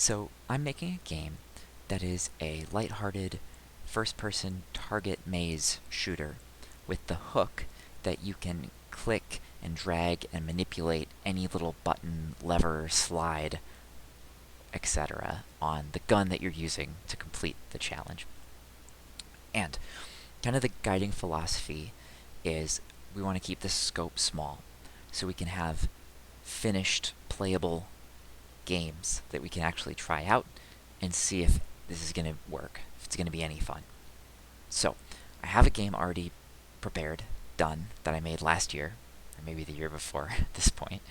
So I'm making a game that is a lighthearted first-person target maze shooter with the hook that you can click and drag and manipulate any little button, lever, slide, etc. on the gun that you're using to complete the challenge. And kind of the guiding philosophy is we want to keep the scope small so we can have finished playable games that we can actually try out and see if this is going to work, if it's going to be any fun. So, I have a game already prepared, done, that I made last year, or maybe the year before at this point,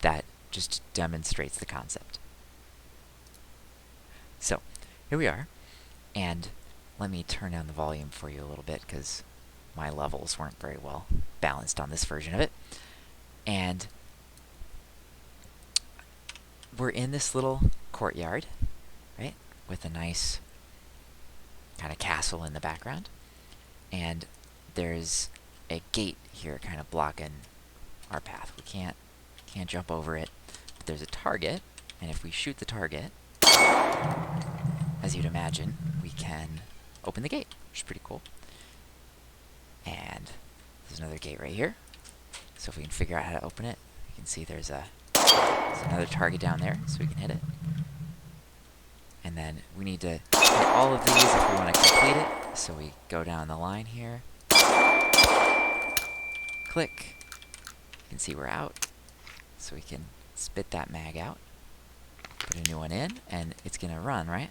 that just demonstrates the concept. So, here we are, and let me turn down the volume for you a little bit because my levels weren't very well balanced on this version of it. And we're in this little courtyard, right, with a nice kind of castle in the background. And there's a gate here kind of blocking our path. We can't jump over it, but there's a target, and if we shoot the target, as you'd imagine, we can open the gate, which is pretty cool. And there's another gate right here. So if we can figure out how to open it, you can see there's another target down there, so we can hit it. And then we need to hit all of these if we want to complete it. So we go down the line here. Click. You can see we're out. So we can spit that mag out. Put a new one in, and it's going to run, right?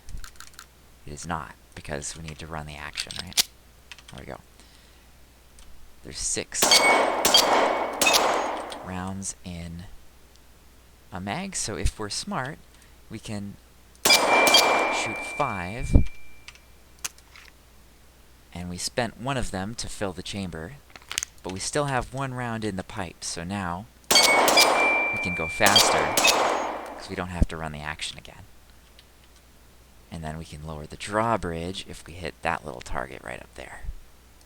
It is not, because we need to run the action, right? There we go. There's 6 rounds in a mag, so if we're smart, we can shoot 5, and we spent 1 of them to fill the chamber, but we still have 1 round in the pipe, so now we can go faster because we don't have to run the action again. And then we can lower the drawbridge if we hit that little target right up there.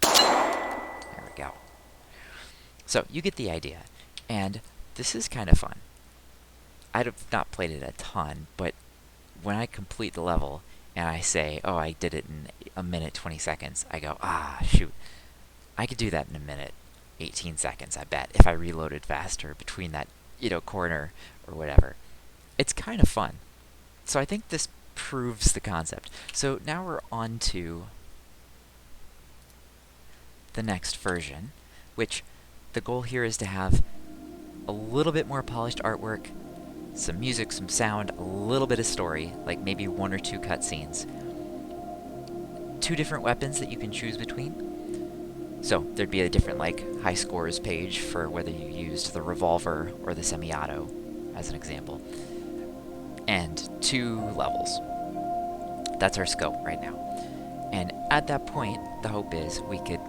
There we go. So you get the idea, and this is kind of fun. I've not played it a ton, but when I complete the level and I say, oh, I did it in 1 minute 20 seconds, I go, ah, shoot, I could do that in 1 minute 18 seconds, I bet, if I reloaded faster between that, corner or whatever. It's kind of fun. So I think this proves the concept. So now we're on to the next version, which the goal here is to have a little bit more polished artwork, some music, some sound, a little bit of story, like maybe 1 or 2 cutscenes. 2 different weapons that you can choose between. So there'd be a different high scores page for whether you used the revolver or the semi-auto, as an example. And 2 levels. That's our scope right now. And at that point, the hope is we could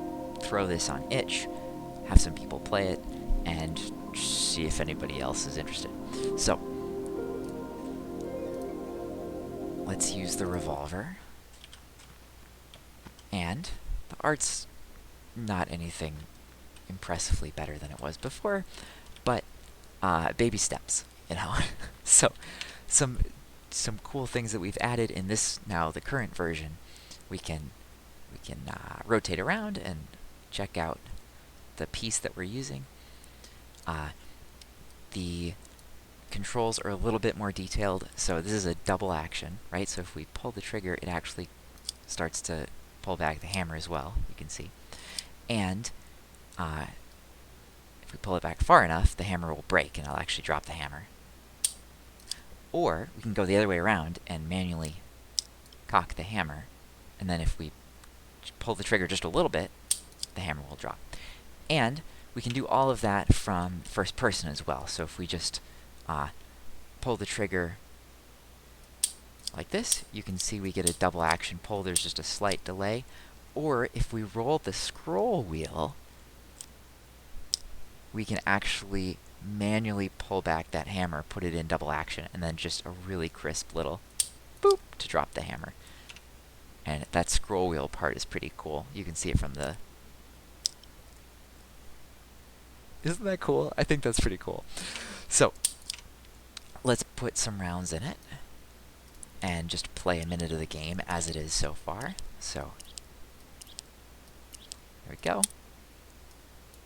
throw this on itch, have some people play it, and see if anybody else is interested. So, let's use the revolver. And the art's not anything impressively better than it was before, but baby steps, So, some cool things that we've added in this now the current version. We can rotate around and check out the piece that we're using. The controls are a little bit more detailed, so this is a double action, right? So if we pull the trigger, it actually starts to pull back the hammer as well, you can see. And if we pull it back far enough, the hammer will break and I'll actually drop the hammer. Or we can go the other way around and manually cock the hammer, and then if we pull the trigger just a little bit, the hammer will drop. And we can do all of that from first person as well. So if we just pull the trigger like this, you can see we get a double action pull. There's just a slight delay. Or if we roll the scroll wheel, we can actually manually pull back that hammer, put it in double action, and then just a really crisp little boop to drop the hammer. And that scroll wheel part is pretty cool. You can see it from the... Isn't that cool? I think that's pretty cool. So, let's put some rounds in it. and just play a minute of the game as it is so far. So, there we go.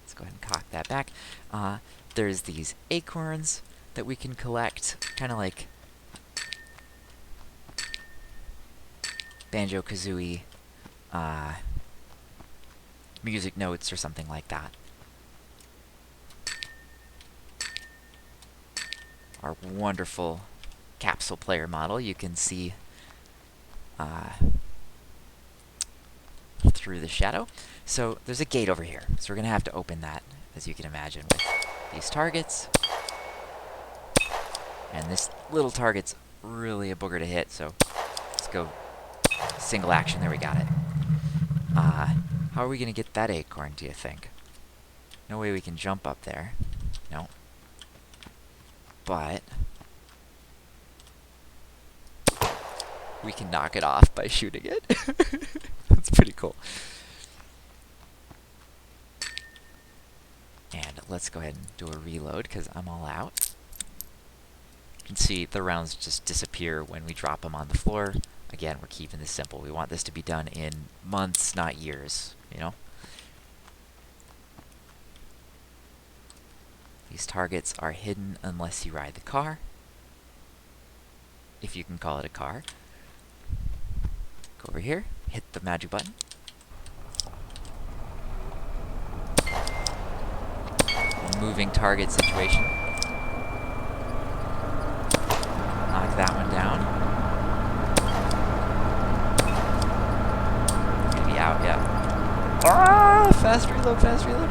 Let's go ahead and cock that back. There's these acorns that we can collect, kind of like Banjo-Kazooie music notes or something like that. Our wonderful capsule player model, you can see through the shadow. So there's a gate over here, so we're going to have to open that, as you can imagine, with these targets. And this little target's really a booger to hit, so let's go single action. There, we got it. How are we going to get that acorn, do you think? No way we can jump up there. No. But we can knock it off by shooting it. That's pretty cool. And let's go ahead and do a reload, because I'm all out. You can see the rounds just disappear when we drop them on the floor. Again, we're keeping this simple. We want this to be done in months, not years, you know? These targets are hidden unless you ride the car. If you can call it a car. Go over here, hit the magic button. Moving target situation. Knock that one down. Maybe out, yeah. Ah! Fast reload, fast reload.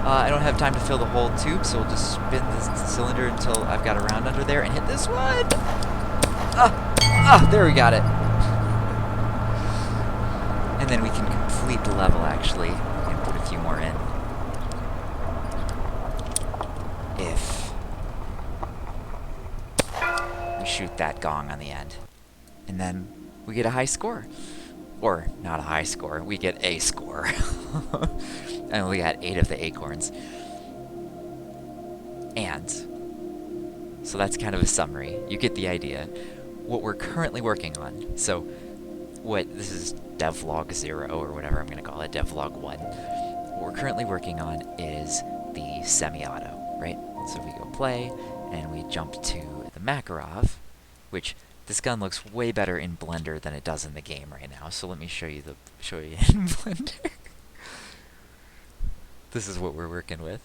I don't have time to fill the whole tube, so we'll just spin this cylinder until I've got a round under there and hit this one! There we got it. And then we can complete the level, actually, and put a few more in. If we shoot that gong on the end. And then we get a high score. Or, not a high score, we get a score. And we got 8 of the acorns. And, so that's kind of a summary. You get the idea. What we're currently working on, so this is devlog 0, or whatever I'm going to call it, devlog 1. What we're currently working on is the semi-auto, right? So we go play, and we jump to the Makarov, which this gun looks way better in Blender than it does in the game right now. So let me show you in Blender. This is what we're working with,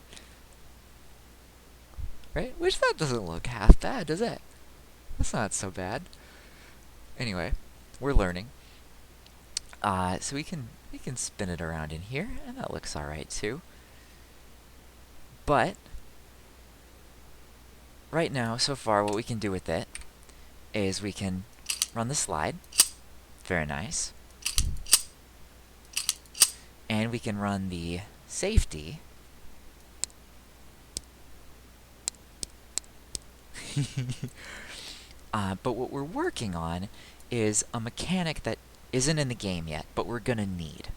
right? Which that doesn't look half bad, does it? That's not so bad. Anyway, we're learning. So we can spin it around in here, and that looks all right too. But right now, so far, what we can do with it is we can run the slide. Very nice. And we can run the safety. But what we're working on is a mechanic that isn't in the game yet, but we're going to need.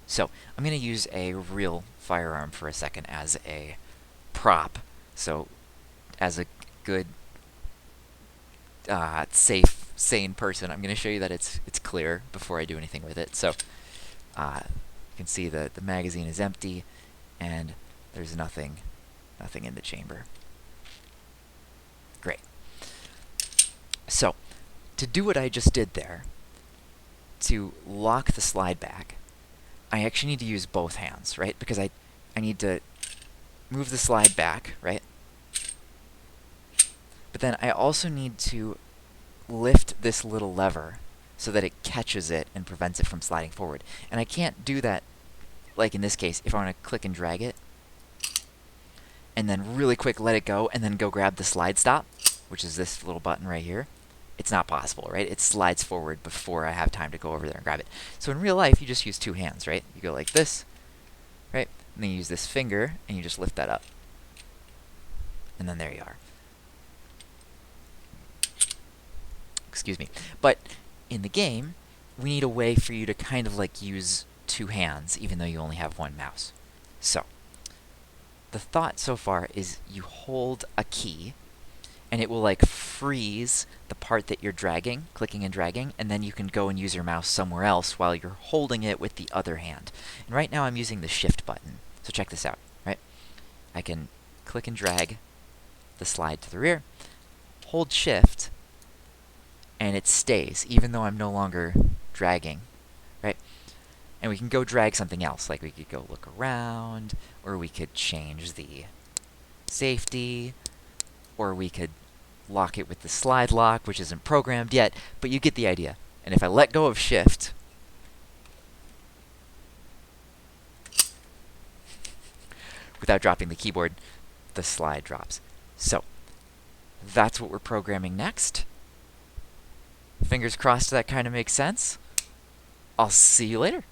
So I'm going to use a real firearm for a second as a prop. So as a good, safe, sane person, I'm going to show you that it's clear before I do anything with it. So you can see the magazine is empty, and there's nothing in the chamber. Great. So, to do what I just did there, to lock the slide back, I actually need to use both hands, right? Because I need to move the slide back, right? But then I also need to lift this little lever so that it catches it and prevents it from sliding forward. And I can't do that, like in this case, if I want to click and drag it, and then really quick let it go, and then go grab the slide stop, which is this little button right here. It's not possible, right? It slides forward before I have time to go over there and grab it. So in real life, you just use 2 hands, right? You go like this, right? And then you use this finger, and you just lift that up. And then there you are. Excuse me. But in the game, we need a way for you to kind of like use 2 hands, even though you only have 1 mouse. So, the thought so far is you hold a key, and it will like freeze the part that you're dragging, clicking and dragging, and then you can go and use your mouse somewhere else while you're holding it with the other hand. And right now I'm using the shift button. So check this out, right? I can click and drag the slide to the rear, hold shift, and it stays, even though I'm no longer dragging, right? And we can go drag something else, like we could go look around, or we could change the safety, or we could lock it with the slide lock, which isn't programmed yet, but you get the idea. And if I let go of shift, without dropping the keyboard, the slide drops. So, that's what we're programming next. Fingers crossed that kind of makes sense. I'll see you later.